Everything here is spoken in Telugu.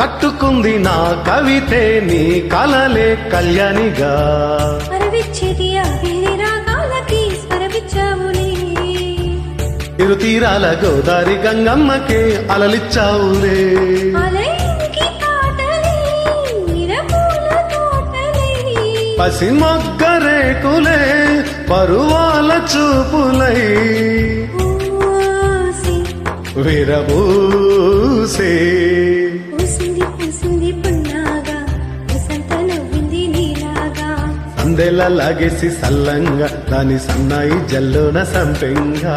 కట్టుకుంది నా కవితే నీ కలలే కళ్యాణిగా ఇరు తీరాల గోదారి గంగమ్మకే అలలిచ్చావులే పసి మొగ్గరేకులే పరువాల చూపులై విరబూసే అందెల లాగేసి సల్లంగా దాని సన్నాయి జల్లోన సంపెంగా